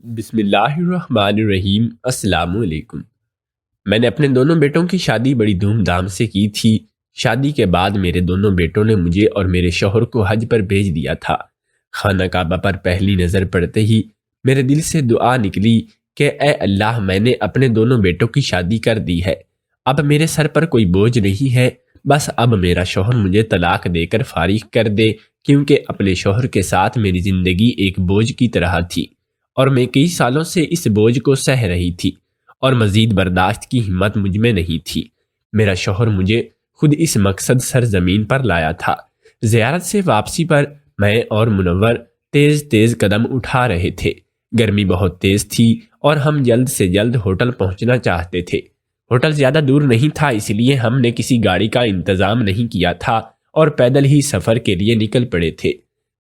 بسم اللہ الرحمن الرحیم۔ السلام علیکم۔ میں نے اپنے دونوں بیٹوں کی شادی بڑی دھوم دھام سے کی تھی۔ شادی کے بعد میرے دونوں بیٹوں نے مجھے اور میرے شوہر کو حج پر بھیج دیا تھا۔ خانہ کعبہ پر پہلی نظر پڑتے ہی میرے دل سے دعا نکلی کہ اے اللہ، میں نے اپنے دونوں بیٹوں کی شادی کر دی ہے، اب میرے سر پر کوئی بوجھ نہیں ہے، بس اب میرا شوہر مجھے طلاق دے کر فارغ کر دے، کیونکہ اپنے شوہر کے ساتھ میری زندگی ایک بوجھ کی طرح تھی اور میں کئی سالوں سے اس بوجھ کو سہ رہی تھی اور مزید برداشت کی ہمت مجھ میں نہیں تھی۔ میرا شوہر مجھے خود اس مقصد سرزمین پر لایا تھا۔ زیارت سے واپسی پر میں اور منور تیز تیز قدم اٹھا رہے تھے۔ گرمی بہت تیز تھی اور ہم جلد سے جلد ہوٹل پہنچنا چاہتے تھے۔ ہوٹل زیادہ دور نہیں تھا، اس لیے ہم نے کسی گاڑی کا انتظام نہیں کیا تھا اور پیدل ہی سفر کے لیے نکل پڑے تھے۔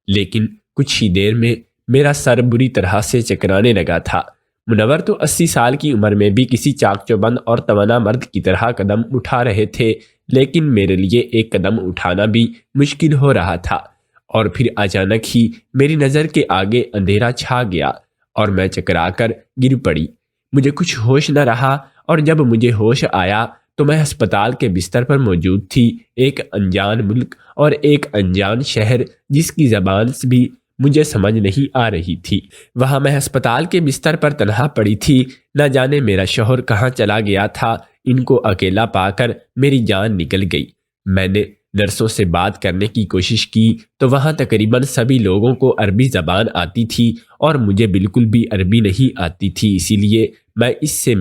لیکن کچھ ہی دیر میں میرا سر بری طرح سے چکرانے لگا تھا۔ منور تو 80 سال کی عمر میں بھی کسی چاق چوبند اور توانا مرد کی طرح قدم اٹھا رہے تھے، لیکن میرے لیے ایک قدم اٹھانا بھی مشکل ہو رہا تھا۔ اور پھر اچانک ہی میری نظر کے آگے اندھیرا چھا گیا اور میں چکرا کر گر پڑی۔ مجھے کچھ ہوش نہ رہا اور جب مجھے ہوش آیا تو میں ہسپتال کے بستر پر موجود تھی، ایک انجان ملک اور ایک انجان شہر جس کی زبان بھی مجھے سمجھ نہیں آ رہی تھی۔ وہاں میں ہسپتال کے بستر پر تنہا پڑی تھی، نہ جانے میرا شوہر کہاں چلا گیا تھا۔ ان کو اکیلا پا کر میری جان نکل گئی۔ میں نے نرسوں سے بات کرنے کی کوشش کی تو وہاں تقریباً سبھی لوگوں کو عربی زبان آتی تھی اور مجھے بالکل بھی عربی نہیں آتی تھی، اسی لیے میں اس سے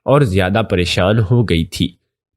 اور زیادہ پریشان ہو گئی تھی۔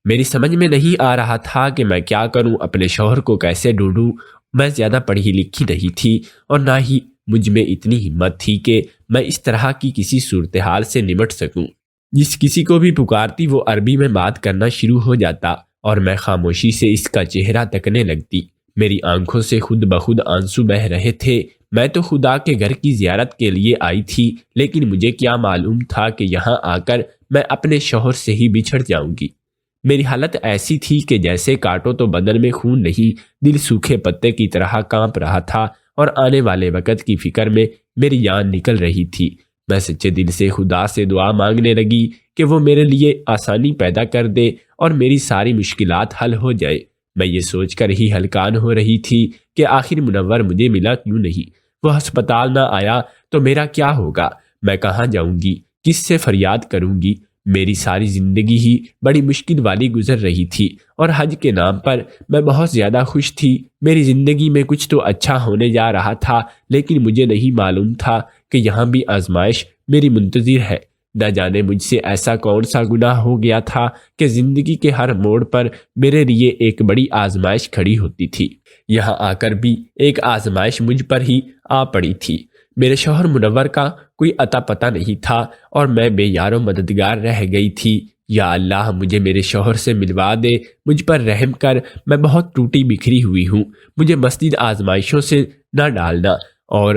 میری سمجھ میں نہیں آ رہا تھا کہ میں کیا کروں، اپنے شوہر کو کیسے ڈھونڈوں۔ میں زیادہ پڑھی لکھی نہیں تھی اور نہ ہی مجھ میں اتنی ہمت تھی کہ میں اس طرح کی کسی صورتحال سے نمٹ سکوں۔ جس کسی کو بھی پکارتی وہ عربی میں بات کرنا شروع ہو جاتا اور میں خاموشی سے اس کا چہرہ تکنے لگتی۔ میری آنکھوں سے خود بخود آنسو بہہ رہے تھے۔ میں تو خدا کے گھر کی زیارت کے لیے آئی تھی، لیکن مجھے کیا معلوم تھا کہ یہاں آ کر میں اپنے شوہر سے ہی بچھڑ جاؤں گی۔ میری حالت ایسی تھی کہ جیسے کاٹو تو بدن میں خون نہیں، دل سوکھے پتے کی طرح کانپ رہا تھا اور آنے والے وقت کی فکر میں میری جان نکل رہی تھی۔ میں سچے دل سے خدا سے دعا مانگنے لگی کہ وہ میرے لیے آسانی پیدا کر دے اور میری ساری مشکلات حل ہو جائے۔ میں یہ سوچ کر ہی ہلکان ہو رہی تھی کہ آخر منور مجھے ملا کیوں نہیں؟ وہ ہسپتال نہ آیا تو میرا کیا ہوگا؟ میں کہاں جاؤں گی؟ کس سے فریاد کروں گی؟ میری ساری زندگی ہی بڑی مشکل والی گزر رہی تھی اور حج کے نام پر میں بہت زیادہ خوش تھی۔ میری زندگی میں کچھ تو اچھا ہونے جا رہا تھا، لیکن مجھے نہیں معلوم تھا کہ یہاں بھی آزمائش میری منتظر ہے۔ نہ جانے مجھ سے ایسا کون سا گناہ ہو گیا تھا کہ زندگی کے ہر موڑ پر میرے لیے ایک بڑی آزمائش کھڑی ہوتی تھی۔ یہاں آ کر بھی ایک آزمائش مجھ پر ہی آ پڑی تھی۔ میرے شوہر منور کا کوئی اتا پتہ نہیں تھا اور میں بے یار و مددگار رہ گئی تھی۔ یا اللہ، مجھے میرے شوہر سے ملوا دے، مجھ پر رحم کر، میں بہت ٹوٹی بکھری ہوئی ہوں، مجھے مزید آزمائشوں سے نہ ڈالنا۔ اور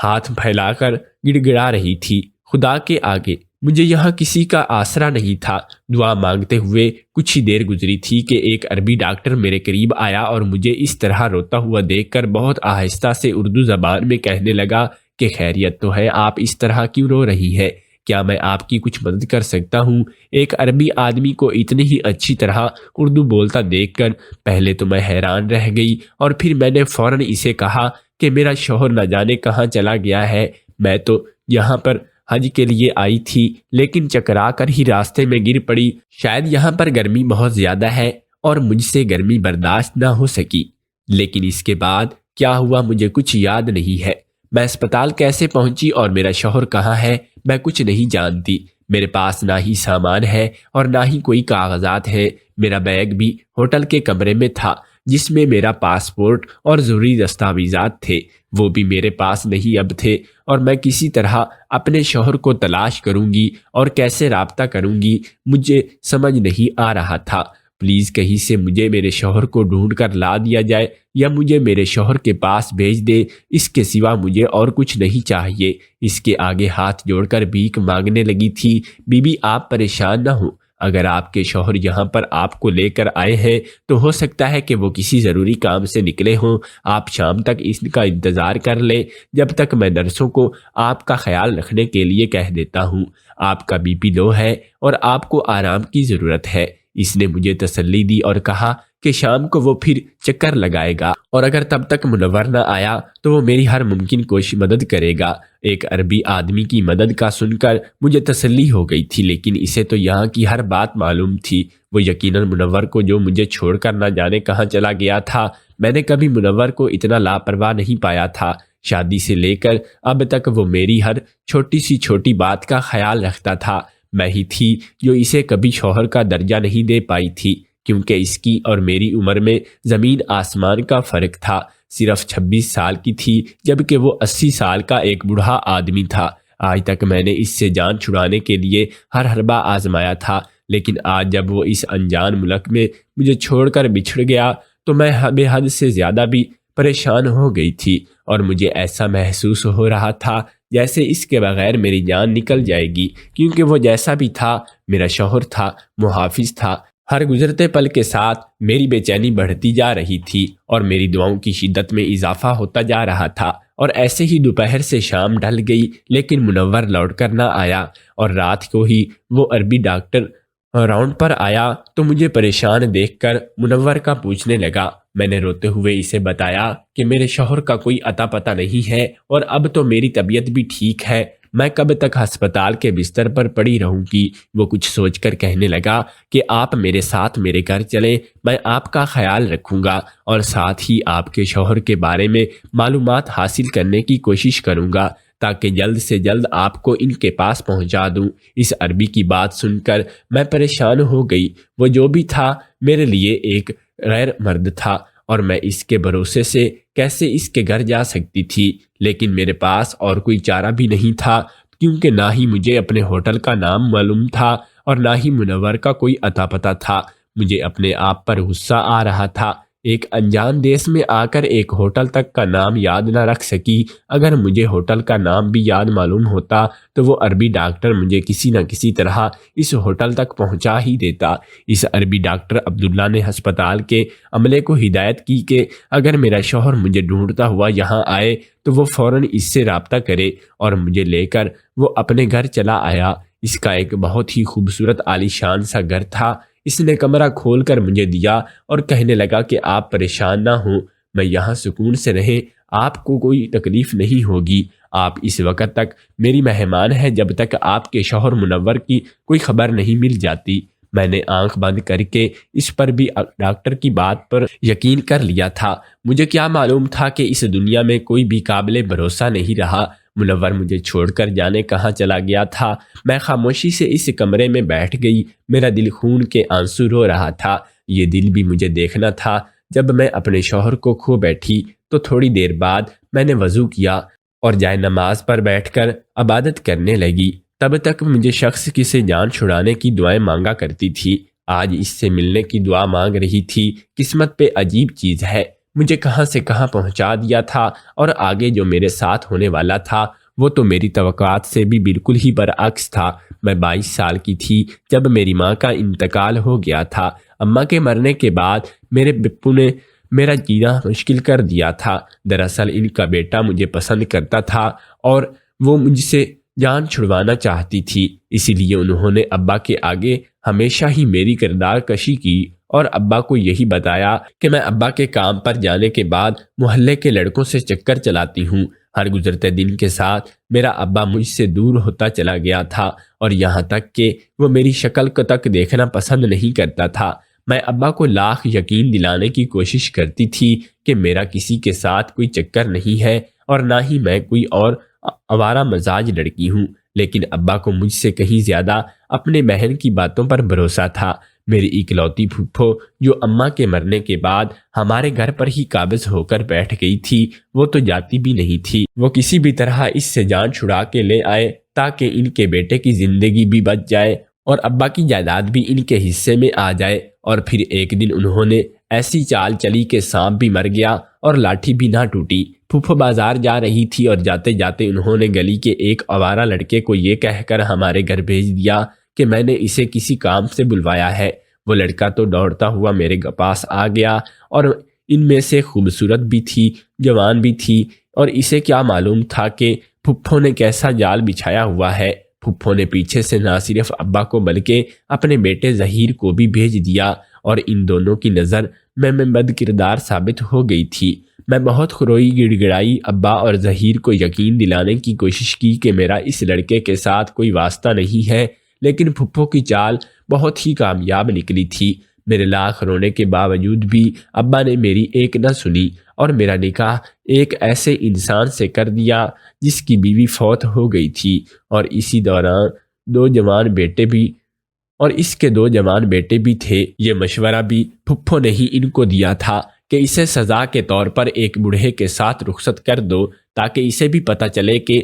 ہاتھ پھیلا کر گڑ گڑا رہی تھی۔ خدا کے آگے مجھے یہاں کسی کا آسرا نہیں تھا۔ دعا مانگتے ہوئے کچھ ہی دیر گزری تھی کہ ایک عربی ڈاکٹر میرے قریب آیا اور مجھے اس طرح روتا ہوا دیکھ کر بہت آہستہ سے اردو زبان میں کہنے لگا کہ خیریت تو ہے، آپ اس طرح کیوں رو رہی ہے؟ کیا میں آپ کی کچھ مدد کر سکتا ہوں؟ ایک عربی آدمی کو اتنی ہی اچھی طرح اردو بولتا دیکھ کر پہلے تو میں حیران رہ گئی اور پھر میں نے فوراً اسے کہا کہ میرا شوہر نہ جانے کہاں چلا گیا ہے۔ میں تو یہاں پر حج کے لیے آئی تھی، لیکن چکرا کر ہی راستے میں گر پڑی۔ شاید یہاں پر گرمی بہت زیادہ ہے اور مجھ سے گرمی برداشت نہ ہو سکی۔ لیکن اس کے بعد کیا ہوا مجھے کچھ یاد نہیں ہے۔ میں اسپتال کیسے پہنچی اور میرا شوہر کہاں ہے میں کچھ نہیں جانتی۔ میرے پاس نہ ہی سامان ہے اور نہ ہی کوئی کاغذات ہیں۔ میرا بیگ بھی ہوٹل کے کمرے میں تھا جس میں میرا پاسپورٹ اور ضروری دستاویزات تھے، وہ بھی میرے پاس نہیں اب تھے، اور میں کسی طرح اپنے شوہر کو تلاش کروں گی اور کیسے رابطہ کروں گی مجھے سمجھ نہیں آ رہا تھا۔ پلیز کہیں سے مجھے میرے شوہر کو ڈھونڈ کر لا دیا جائے یا مجھے میرے شوہر کے پاس بھیج دے، اس کے سوا مجھے اور کچھ نہیں چاہیے۔ اس کے آگے ہاتھ جوڑ کر بھیک مانگنے لگی تھی۔ بی بی آپ پریشان نہ ہو، اگر آپ کے شوہر یہاں پر آپ کو لے کر آئے ہیں تو ہو سکتا ہے کہ وہ کسی ضروری کام سے نکلے ہوں۔ آپ شام تک اس کا انتظار کر لیں، جب تک میں نرسوں کو آپ کا خیال رکھنے کے لیے کہہ دیتا ہوں۔ آپ کا بی پی لو ہے اور آپ کو آرام کی ضرورت ہے۔ اس نے مجھے تسلی دی اور کہا کہ شام کو وہ پھر چکر لگائے گا اور اگر تب تک منور نہ آیا تو وہ میری ہر ممکن کوشش مدد کرے گا۔ ایک عربی آدمی کی مدد کا سن کر مجھے تسلی ہو گئی تھی، لیکن اسے تو یہاں کی ہر بات معلوم تھی۔ وہ یقیناً منور کو جو مجھے چھوڑ کر نہ جانے کہاں چلا گیا تھا۔ میں نے کبھی منور کو اتنا لاپرواہ نہیں پایا تھا۔ شادی سے لے کر اب تک وہ میری ہر چھوٹی بات کا خیال رکھتا تھا۔ میں ہی تھی جو اسے کبھی شوہر کا درجہ نہیں دے پائی تھی، کیونکہ اس کی اور میری عمر میں زمین آسمان کا فرق تھا۔ صرف 26 سال کی تھی جبکہ وہ 80 سال کا ایک بوڑھا آدمی تھا۔ آج تک میں نے اس سے جان چھڑانے کے لیے ہر حربہ آزمایا تھا، لیکن آج جب وہ اس انجان ملک میں مجھے چھوڑ کر بچھڑ گیا تو میں بے حد سے زیادہ بھی پریشان ہو گئی تھی، اور مجھے ایسا محسوس ہو رہا تھا جیسے اس کے بغیر میری جان نکل جائے گی، کیونکہ وہ جیسا بھی تھا میرا شوہر تھا، محافظ تھا۔ ہر گزرتے پل کے ساتھ میری بے چینی بڑھتی جا رہی تھی اور میری دعاؤں کی شدت میں اضافہ ہوتا جا رہا تھا، اور ایسے ہی دوپہر سے شام ڈھل گئی لیکن منور لوٹ کر نہ آیا، اور رات کو ہی وہ عربی ڈاکٹر راؤنڈ پر آیا تو مجھے پریشان دیکھ کر منور کا پوچھنے لگا۔ میں نے روتے ہوئے اسے بتایا کہ میرے شوہر کا کوئی اتا پتہ نہیں ہے اور اب تو میری طبیعت بھی ٹھیک ہے، میں کب تک ہسپتال کے بستر پر پڑی رہوں گی۔ وہ کچھ سوچ کر کہنے لگا کہ آپ میرے ساتھ میرے گھر چلیں، میں آپ کا خیال رکھوں گا اور ساتھ ہی آپ کے شوہر کے بارے میں معلومات حاصل کرنے کی کوشش کروں گا تاکہ جلد سے جلد آپ کو ان کے پاس پہنچا دوں۔ اس عربی کی بات سن کر میں پریشان ہو گئی۔ وہ جو بھی تھا میرے لیے ایک غیر مرد تھا اور میں اس کے بھروسے سے کیسے اس کے گھر جا سکتی تھی، لیکن میرے پاس اور کوئی چارہ بھی نہیں تھا، کیونکہ نہ ہی مجھے اپنے ہوٹل کا نام معلوم تھا اور نہ ہی منور کا کوئی اتا پتہ تھا۔ مجھے اپنے آپ پر غصہ آ رہا تھا۔ ایک انجان دیس میں آ کر ایک ہوٹل تک کا نام یاد نہ رکھ سکی۔ اگر مجھے ہوٹل کا نام بھی یاد معلوم ہوتا تو وہ عربی ڈاکٹر مجھے کسی نہ کسی طرح اس ہوٹل تک پہنچا ہی دیتا۔ اس عربی ڈاکٹر عبداللہ نے ہسپتال کے عملے کو ہدایت کی کہ اگر میرا شوہر مجھے ڈھونڈتا ہوا یہاں آئے تو وہ فوراً اس سے رابطہ کرے، اور مجھے لے کر وہ اپنے گھر چلا آیا۔ اس کا ایک بہت ہی خوبصورت عالی شان سا گھر تھا۔ اس نے کمرہ کھول کر مجھے دیا اور کہنے لگا کہ آپ پریشان نہ ہوں، میں یہاں سکون سے رہیں، آپ کو کوئی تکلیف نہیں ہوگی۔ آپ اس وقت تک میری مہمان ہیں جب تک آپ کے شوہر منور کی کوئی خبر نہیں مل جاتی۔ میں نے آنکھ بند کر کے اس پر بھی ڈاکٹر کی بات پر یقین کر لیا تھا۔ مجھے کیا معلوم تھا کہ اس دنیا میں کوئی بھی قابل بھروسہ نہیں رہا۔ منور مجھے چھوڑ کر جانے کہاں چلا گیا تھا۔ میں خاموشی سے اس کمرے میں بیٹھ گئی۔ میرا دل خون کے آنسو رو رہا تھا۔ یہ دل بھی مجھے دیکھنا تھا۔ جب میں اپنے شوہر کو کھو بیٹھی تو تھوڑی دیر بعد میں نے وضو کیا اور جائے نماز پر بیٹھ کر عبادت کرنے لگی۔ تب تک مجھے شخص کی سے جان چھڑانے کی دعائیں مانگا کرتی تھی، آج اس سے ملنے کی دعا مانگ رہی تھی۔ قسمت پہ عجیب چیز ہے، مجھے کہاں سے کہاں پہنچا دیا تھا، اور آگے جو میرے ساتھ ہونے والا تھا وہ تو میری توقعات سے بھی بالکل ہی برعکس تھا۔ میں 22 سال کی تھی جب میری ماں کا انتقال ہو گیا تھا۔ اماں کے مرنے کے بعد میرے بپو نے میرا جینا مشکل کر دیا تھا۔ دراصل ان کا بیٹا مجھے پسند کرتا تھا اور وہ مجھ سے جان چھڑوانا چاہتی تھی، اسی لیے انہوں نے ابا کے آگے ہمیشہ ہی میری کردار کشی کی اور ابا کو یہی بتایا کہ میں ابا کے کام پر جانے کے بعد محلے کے لڑکوں سے چکر چلاتی ہوں۔ ہر گزرتے دن کے ساتھ میرا ابا مجھ سے دور ہوتا چلا گیا تھا، اور یہاں تک کہ وہ میری شکل کو تک دیکھنا پسند نہیں کرتا تھا۔ میں ابا کو لاکھ یقین دلانے کی کوشش کرتی تھی کہ میرا کسی کے ساتھ کوئی چکر نہیں ہے اور نہ ہی میں کوئی اور آوارہ مزاج لڑکی ہوں، لیکن ابا کو مجھ سے کہیں زیادہ اپنے بہن کی باتوں پر بھروسہ تھا۔ میری اکلوتی پھپھو جو اماں کے مرنے کے بعد ہمارے گھر پر ہی قابض ہو کر بیٹھ گئی تھی، وہ تو جاتی بھی نہیں تھی۔ وہ کسی بھی طرح اس سے جان چھڑا کے لے آئے تاکہ ان کے بیٹے کی زندگی بھی بچ جائے اور ابا کی جائیداد بھی ان کے حصے میں آ جائے۔ اور پھر ایک دن انہوں نے ایسی چال چلی کہ سانپ بھی مر گیا اور لاٹھی بھی نہ ٹوٹی۔ پھپھو بازار جا رہی تھی اور جاتے جاتے انہوں نے گلی کے ایک آوارہ لڑکے کو یہ کہہ کر ہمارے گھر بھیج دیا کہ میں نے اسے کسی کام سے بلوایا ہے۔ وہ لڑکا تو دوڑتا ہوا میرے پاس آ گیا، اور ان میں سے خوبصورت بھی تھی، جوان بھی تھی، اور اسے کیا معلوم تھا کہ پھپھو نے کیسا جال بچھایا ہوا ہے۔ پھپھو نے پیچھے سے نہ صرف ابا کو بلکہ اپنے بیٹے ظہیر کو بھی بھیج دیا، اور ان دونوں کی نظر میں بد کردار ثابت ہو گئی تھی۔ میں بہت روئی، گڑ گڑائی، ابا اور ظہیر کو یقین دلانے کی کوشش کی کہ میرا اس لڑکے کے ساتھ کوئی واسطہ نہیں ہے، لیکن پھپھو کی چال بہت ہی کامیاب نکلی تھی۔ میرے لاکھ رونے کے باوجود بھی ابا نے میری ایک نہ سنی، اور میرا نکاح ایک ایسے انسان سے کر دیا جس کی بیوی فوت ہو گئی تھی، اور اسی دوران اس کے دو جوان بیٹے بھی تھے۔ یہ مشورہ بھی پھپھو نے ہی ان کو دیا تھا کہ اسے سزا کے طور پر ایک بوڑھے کے ساتھ رخصت کر دو، تاکہ اسے بھی پتہ چلے کہ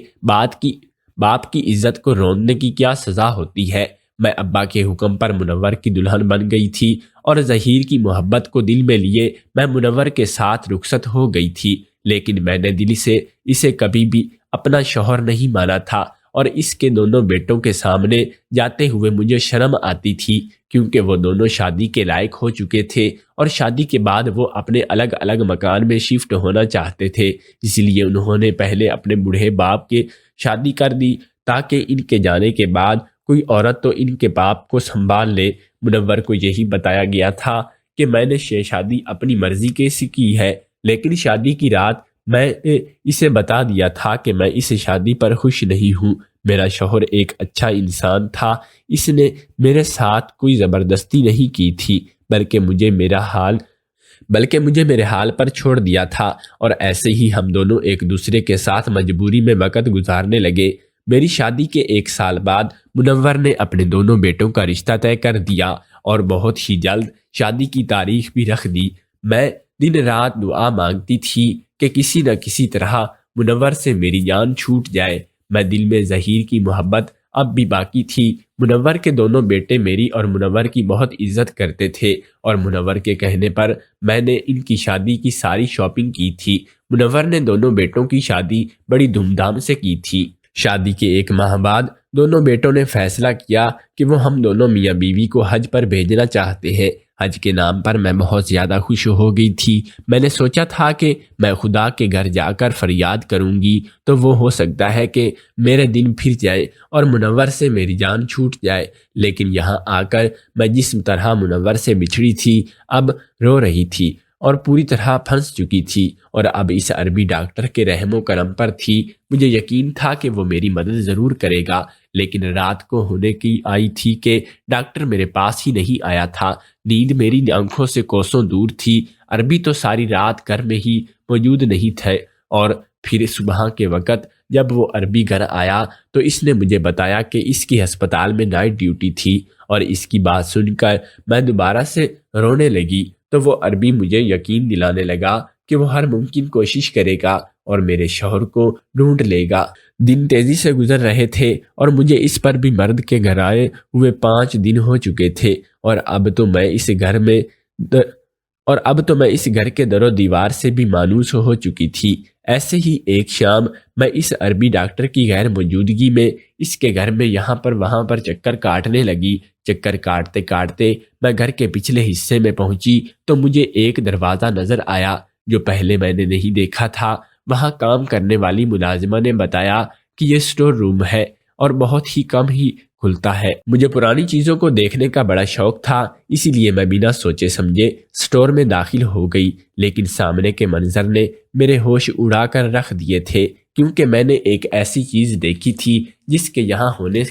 باپ کی عزت کو روندنے کی کیا سزا ہوتی ہے۔ میں ابا کے حکم پر منور کی دلہن بن گئی تھی، اور ظہیر کی محبت کو دل میں لیے میں منور کے ساتھ رخصت ہو گئی تھی، لیکن میں نے دل سے اسے کبھی بھی اپنا شوہر نہیں مانا تھا، اور اس کے دونوں بیٹوں کے سامنے جاتے ہوئے مجھے شرم آتی تھی، کیونکہ وہ دونوں شادی کے لائق ہو چکے تھے، اور شادی کے بعد وہ اپنے الگ الگ مکان میں شفٹ ہونا چاہتے تھے۔ اس لیے انہوں نے پہلے اپنے بوڑھے باپ کی شادی کر دی، تاکہ ان کے جانے کے بعد کوئی عورت تو ان کے باپ کو سنبھال لے۔ منور کو یہی بتایا گیا تھا کہ میں نے شادی اپنی مرضی کے سے کی ہے، لیکن شادی کی رات میں نے اسے بتا دیا تھا کہ میں اس شادی پر خوش نہیں ہوں۔ میرا شوہر ایک اچھا انسان تھا، اس نے میرے ساتھ کوئی زبردستی نہیں کی تھی، بلکہ مجھے میرے حال پر چھوڑ دیا تھا، اور ایسے ہی ہم دونوں ایک دوسرے کے ساتھ مجبوری میں وقت گزارنے لگے۔ میری شادی کے 1 سال بعد منور نے اپنے دونوں بیٹوں کا رشتہ طے کر دیا، اور بہت ہی جلد شادی کی تاریخ بھی رکھ دی۔ میں دن رات دعا مانگتی تھی کہ کسی نہ کسی طرح منور سے میری جان چھوٹ جائے۔ میں دل میں ظہیر کی محبت اب بھی باقی تھی۔ منور کے دونوں بیٹے میری اور منور کی بہت عزت کرتے تھے، اور منور کے کہنے پر میں نے ان کی شادی کی ساری شاپنگ کی تھی۔ منور نے دونوں بیٹوں کی شادی بڑی دھوم دھام سے کی تھی۔ شادی کے 1 ماہ بعد دونوں بیٹوں نے فیصلہ کیا کہ وہ ہم دونوں میاں بیوی کو حج پر بھیجنا چاہتے ہیں۔ حج کے نام پر میں بہت زیادہ خوش ہو گئی تھی۔ میں نے سوچا تھا کہ میں خدا کے گھر جا کر فریاد کروں گی تو وہ ہو سکتا ہے کہ میرے دن پھر جائے اور منور سے میری جان چھوٹ جائے، لیکن یہاں آ کر میں جس طرح منور سے بچھڑی تھی، اب رو رہی تھی اور پوری طرح پھنس چکی تھی، اور اب اس عربی ڈاکٹر کے رحم و کرم پر تھی۔ مجھے یقین تھا کہ وہ میری مدد ضرور کرے گا، لیکن رات کو ہونے کی آئی تھی کہ ڈاکٹر میرے پاس ہی نہیں آیا تھا۔ نیند میری آنکھوں سے کوسوں دور تھی۔ عربی تو ساری رات گھر میں ہی موجود نہیں تھے، اور پھر صبح کے وقت جب وہ عربی گھر آیا تو اس نے مجھے بتایا کہ اس کی ہسپتال میں نائٹ ڈیوٹی تھی، اور اس کی بات سن کر میں دوبارہ سے رونے لگی۔ تو وہ عربی مجھے یقین دلانے لگا کہ وہ ہر ممکن کوشش کرے گا اور میرے شوہر کو ڈھونڈ لے گا۔ دن تیزی سے گزر رہے تھے، اور مجھے اس پر بھی مرد کے گھر آئے ہوئے 5 دن ہو چکے تھے، اور اب تو میں اس گھر کے در و دیوار سے بھی مانوس ہو چکی تھی۔ ایسے ہی ایک شام میں اس عربی ڈاکٹر کی غیر موجودگی میں اس کے گھر میں یہاں پر وہاں پر چکر کاٹنے لگی۔ چکر کاٹتے کاٹتے میں گھر کے پچھلے حصے میں پہنچی تو مجھے ایک دروازہ نظر آیا جو پہلے میں نے نہیں دیکھا تھا۔ وہاں کام کرنے والی ملازمہ نے بتایا کہ یہ اسٹور روم ہے اور بہت ہی کم ہی کھلتا ہے۔ مجھے پرانی چیزوں کو دیکھنے کا بڑا شوق تھا، اسی لیے میں بنا سوچے سمجھے اسٹور میں داخل ہو گئی، لیکن سامنے کے منظر نے میرے ہوش اڑا کر رکھ دیے تھے، کیونکہ میں نے ایک ایسی چیز دیکھی تھی جس کے یہاں ہونے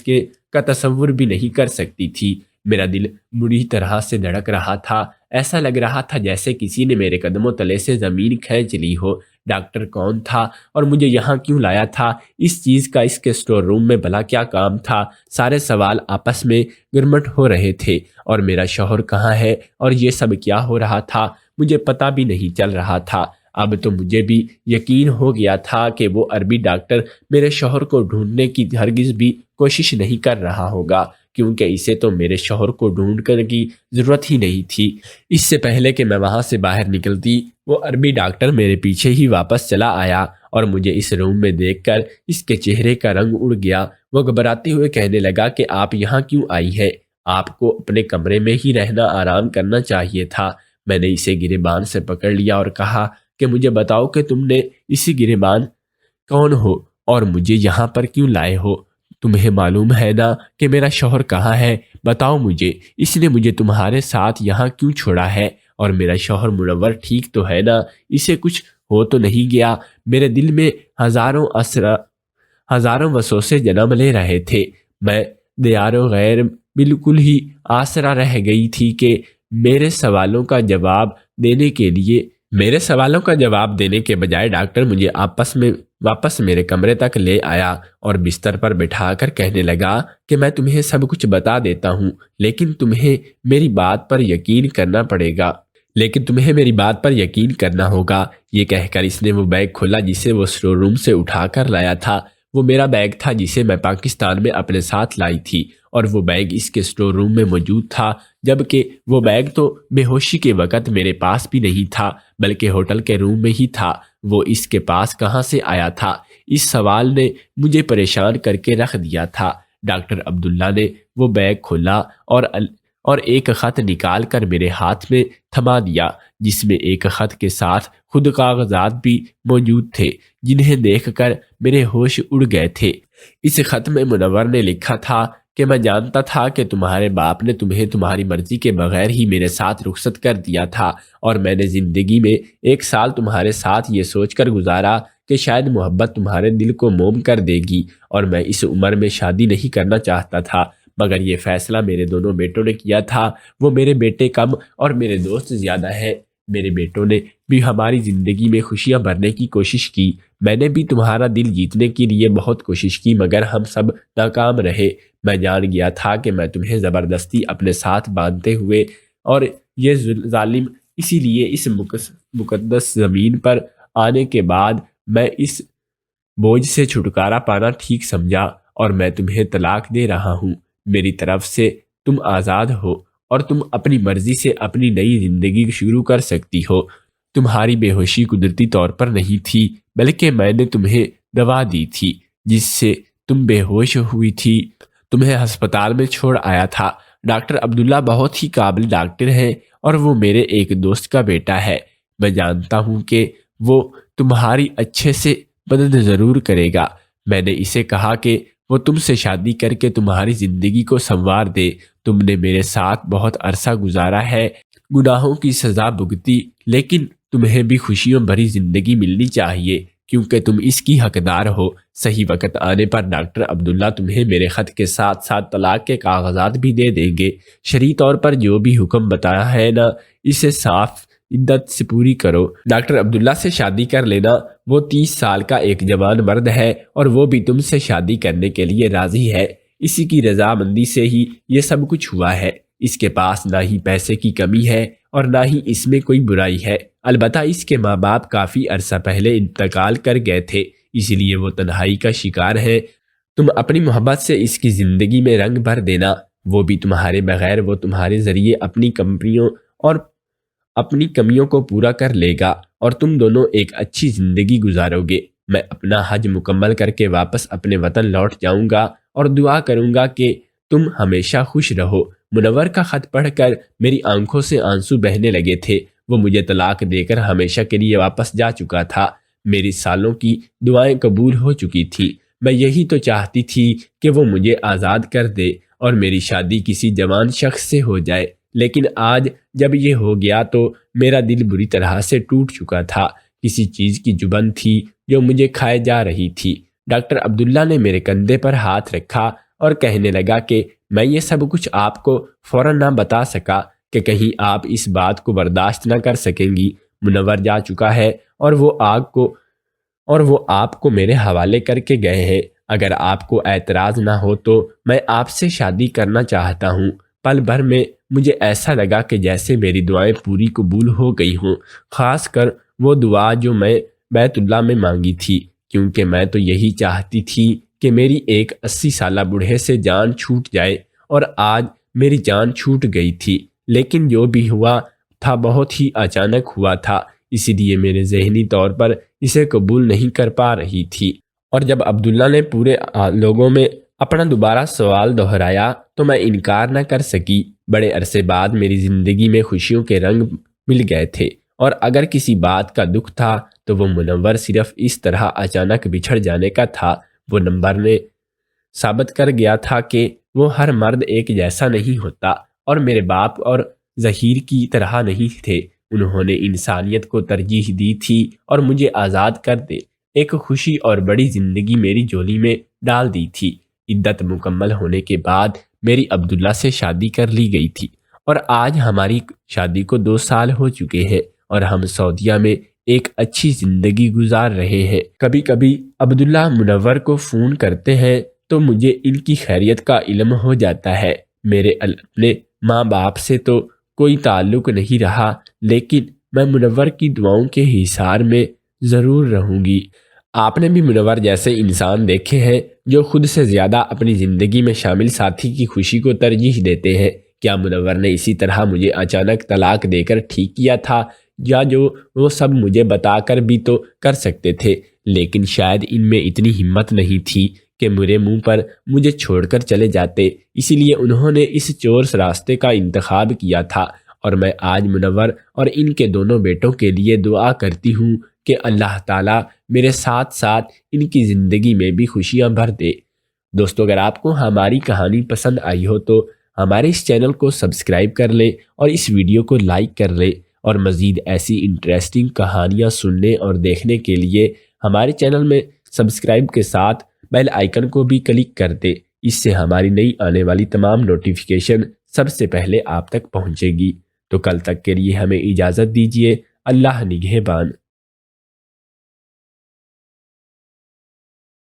کا تصور بھی نہیں کر سکتی تھی۔ میرا دل بری طرح سے دھڑک رہا تھا، ایسا لگ رہا تھا جیسے کسی نے میرے قدموں تلے سے زمین کھینچ لی ہو۔ ڈاکٹر کون تھا اور مجھے یہاں کیوں لایا تھا؟ اس چیز کا اس کے اسٹور روم میں بھلا کیا کام تھا؟ سارے سوال آپس میں گرمٹ ہو رہے تھے۔ اور میرا شوہر کہاں ہے اور یہ سب کیا ہو رہا تھا؟ مجھے پتہ بھی نہیں چل رہا تھا۔ اب تو مجھے بھی یقین ہو گیا تھا کہ وہ عربی ڈاکٹر میرے شوہر کو ڈھونڈنے کی ہرگز بھی کوشش نہیں کر رہا ہوگا، کیونکہ اسے تو میرے شوہر کو ڈھونڈ کر کی ضرورت ہی نہیں تھی۔ اس سے پہلے کہ میں وہاں سے باہر نکلتی وہ عربی ڈاکٹر میرے پیچھے ہی واپس چلا آیا اور مجھے اس روم میں دیکھ کر اس کے چہرے کا رنگ اڑ گیا۔ وہ گھبراتے ہوئے کہنے لگا کہ آپ یہاں کیوں آئی ہیں؟ آپ کو اپنے کمرے میں ہی رہنا، آرام کرنا چاہیے تھا۔ میں نے اسے گریبان سے پکڑ لیا اور کہا کہ مجھے بتاؤ کہ تم نے اسی گریبان کون ہو اور مجھے یہاں پر کیوں لائے ہو؟ تمہیں معلوم ہے نا کہ میرا شوہر کہاں ہے؟ بتاؤ مجھے، اس نے مجھے تمہارے ساتھ یہاں کیوں چھوڑا ہے؟ اور میرا شوہر منور ٹھیک تو ہے نا؟ اسے کچھ ہو تو نہیں گیا؟ میرے دل میں ہزاروں وسوسے جنم لے رہے تھے۔ میں دیار و غیر بالکل ہی آسرا رہ گئی تھی کہ میرے سوالوں کا جواب دینے کے بجائے ڈاکٹر مجھے واپس میرے کمرے تک لے آیا اور بستر پر بٹھا کر کہنے لگا کہ میں تمہیں سب کچھ بتا دیتا ہوں، لیکن تمہیں میری بات پر یقین کرنا ہوگا۔ یہ کہہ کر اس نے وہ بیگ کھولا جسے وہ اسٹور روم سے اٹھا کر لایا تھا۔ وہ میرا بیگ تھا جسے میں پاکستان میں اپنے ساتھ لائی تھی، اور وہ بیگ اس کے اسٹور روم میں موجود تھا، جبکہ وہ بیگ تو بے ہوشی کے وقت میرے پاس بھی نہیں تھا بلکہ ہوٹل کے روم میں ہی تھا۔ وہ اس کے پاس کہاں سے آیا تھا؟ اس سوال نے مجھے پریشان کر کے رکھ دیا تھا۔ ڈاکٹر عبداللہ نے وہ بیگ کھولا اور ایک خط نکال کر میرے ہاتھ میں تھما دیا، جس میں ایک خط کے ساتھ خود کاغذات بھی موجود تھے جنہیں دیکھ کر میرے ہوش اڑ گئے تھے۔ اس خط میں منور نے لکھا تھا کہ میں جانتا تھا کہ تمہارے باپ نے تمہیں تمہاری مرضی کے بغیر ہی میرے ساتھ رخصت کر دیا تھا، اور میں نے زندگی میں 1 سال تمہارے ساتھ یہ سوچ کر گزارا کہ شاید محبت تمہارے دل کو موم کر دے گی، اور میں اس عمر میں شادی نہیں کرنا چاہتا تھا، مگر یہ فیصلہ میرے دونوں بیٹوں نے کیا تھا۔ وہ میرے بیٹے کم اور میرے دوست زیادہ ہیں۔ میرے بیٹوں نے بھی ہماری زندگی میں خوشیاں بھرنے کی کوشش کی، میں نے بھی تمہارا دل جیتنے کے لیے بہت کوشش کی، مگر ہم سب ناکام رہے۔ میں جان گیا تھا کہ میں تمہیں زبردستی اپنے ساتھ باندھتے ہوئے، اور یہ ظالم اسی لیے اس مقدس زمین پر آنے کے بعد میں اس بوجھ سے چھٹکارا پانا ٹھیک سمجھا، اور میں تمہیں طلاق دے رہا ہوں۔ میری طرف سے تم آزاد ہو اور تم اپنی مرضی سے اپنی نئی زندگی شروع کر سکتی ہو۔ تمہاری بے ہوشی قدرتی طور پر نہیں تھی، بلکہ میں نے تمہیں دوا دی تھی جس سے تم بے ہوش ہوئی تھی۔ تمہیں ہسپتال میں چھوڑ آیا تھا۔ ڈاکٹر عبداللہ بہت ہی قابل ڈاکٹر ہیں، اور وہ میرے ایک دوست کا بیٹا ہے۔ میں جانتا ہوں کہ وہ تمہاری اچھے سے مدد ضرور کرے گا۔ میں نے اسے کہا کہ وہ تم سے شادی کر کے تمہاری زندگی کو سنوار دے۔ تم نے میرے ساتھ بہت عرصہ گزارا ہے، گناہوں کی سزا بھگتی، لیکن تمہیں بھی خوشیوں بھری زندگی ملنی چاہیے کیونکہ تم اس کی حقدار ہو۔ صحیح وقت آنے پر ڈاکٹر عبداللہ تمہیں میرے خط کے ساتھ ساتھ طلاق کے کاغذات بھی دے دیں گے۔ شرعی طور پر جو بھی حکم بتایا ہے نا، اسے صاف عدت سے پوری کرو۔ ڈاکٹر عبداللہ سے شادی کر لینا۔ وہ 30 سال کا ایک جوان مرد ہے، اور وہ بھی تم سے شادی کرنے کے لیے راضی ہے۔ اسی کی رضامندی سے ہی یہ سب کچھ ہوا ہے۔ اس کے پاس نہ ہی پیسے کی کمی ہے اور نہ ہی اس میں کوئی برائی ہے، البتہ اس کے ماں باپ کافی عرصہ پہلے انتقال کر گئے تھے، اس لیے وہ تنہائی کا شکار ہے۔ تم اپنی محبت سے اس کی زندگی میں رنگ بھر دینا، وہ بھی تمہارے بغیر۔ وہ تمہارے ذریعے اپنی کمیوں کو پورا کر لے گا، اور تم دونوں ایک اچھی زندگی گزارو گے۔ میں اپنا حج مکمل کر کے واپس اپنے وطن لوٹ جاؤں گا اور دعا کروں گا کہ تم ہمیشہ خوش رہو۔ منور کا خط پڑھ کر میری آنکھوں سے آنسو بہنے لگے تھے۔ وہ مجھے طلاق دے کر ہمیشہ کے لیے واپس جا چکا تھا۔ میری سالوں کی دعائیں قبول ہو چکی تھی۔ میں یہی تو چاہتی تھی کہ وہ مجھے آزاد کر دے اور میری شادی کسی جوان شخص سے ہو جائے، لیکن آج جب یہ ہو گیا تو میرا دل بری طرح سے ٹوٹ چکا تھا۔ کسی چیز کی جبن تھی جو مجھے کھائے جا رہی تھی۔ ڈاکٹر عبداللہ نے میرے کندھے پر ہاتھ رکھا اور کہنے لگا کہ میں یہ سب کچھ آپ کو فوراً نہ بتا سکا کہ کہیں آپ اس بات کو برداشت نہ کر سکیں گی۔ منور جا چکا ہے اور وہ آپ کو میرے حوالے کر کے گئے ہیں۔ اگر آپ کو اعتراض نہ ہو تو میں آپ سے شادی کرنا چاہتا ہوں۔ پل بھر میں مجھے ایسا لگا کہ جیسے میری دعائیں پوری قبول ہو گئی ہوں، خاص کر وہ دعا جو میں بیت اللہ میں مانگی تھی، کیونکہ میں تو یہی چاہتی تھی کہ میری ایک 80 سالہ بوڑھے سے جان چھوٹ جائے اور آج میری جان چھوٹ گئی تھی، لیکن جو بھی ہوا تھا بہت ہی اچانک ہوا تھا، اسی لیے میرے ذہنی طور پر اسے قبول نہیں کر پا رہی تھی۔ اور جب عبداللہ نے پورے لوگوں میں اپنا دوبارہ سوال دہرایا تو میں انکار نہ کر سکی۔ بڑے عرصے بعد میری زندگی میں خوشیوں کے رنگ مل گئے تھے، اور اگر کسی بات کا دکھ تھا تو وہ منور صرف اس طرح اچانک بچھڑ جانے کا تھا۔ وہ نمبر نے ثابت کر گیا تھا کہ وہ ہر مرد ایک جیسا نہیں ہوتا، اور میرے باپ اور ظہیر کی طرح نہیں تھے۔ انہوں نے انسانیت کو ترجیح دی تھی اور مجھے آزاد کر دے ایک خوشی اور بڑی زندگی میری جولی میں ڈال دی تھی۔ عدت مکمل ہونے کے بعد میری عبداللہ سے شادی کر لی گئی تھی، اور آج ہماری شادی کو 2 سال ہو چکے ہیں اور ہم سعودیہ میں ایک اچھی زندگی گزار رہے ہیں۔ کبھی کبھی عبداللہ منور کو فون کرتے ہیں تو مجھے ان کی خیریت کا علم ہو جاتا ہے۔ میرے اپنے ماں باپ سے تو کوئی تعلق نہیں رہا، لیکن میں منور کی دعاؤں کے حصار میں ضرور رہوں گی۔ آپ نے بھی منور جیسے انسان دیکھے ہیں جو خود سے زیادہ اپنی زندگی میں شامل ساتھی کی خوشی کو ترجیح دیتے ہیں۔ کیا منور نے اسی طرح مجھے اچانک طلاق دے کر ٹھیک کیا تھا، یا جو وہ سب مجھے بتا کر بھی تو کر سکتے تھے، لیکن شاید ان میں اتنی ہمت نہیں تھی کہ میرے منہ پر مجھے چھوڑ کر چلے جاتے، اسی لیے انہوں نے اس چورس راستے کا انتخاب کیا تھا۔ اور میں آج منور اور ان کے دونوں بیٹوں کے لیے دعا کرتی ہوں کہ اللہ تعالیٰ میرے ساتھ ساتھ ان کی زندگی میں بھی خوشیاں بھر دے۔ دوستو، اگر آپ کو ہماری کہانی پسند آئی ہو تو ہمارے اس چینل کو سبسکرائب کر لیں اور اس ویڈیو کو لائک کر لیں، اور مزید ایسی انٹریسٹنگ کہانیاں سننے اور دیکھنے کے لیے ہمارے چینل میں سبسکرائب کے ساتھ بیل آئیکن کو بھی کلک کر دیں۔ اس سے ہماری نئی آنے والی تمام نوٹیفیکیشن سب سے پہلے آپ تک پہنچے گی۔ تو کل تک کے لیے ہمیں اجازت دیجیے۔ اللہ نگہبان۔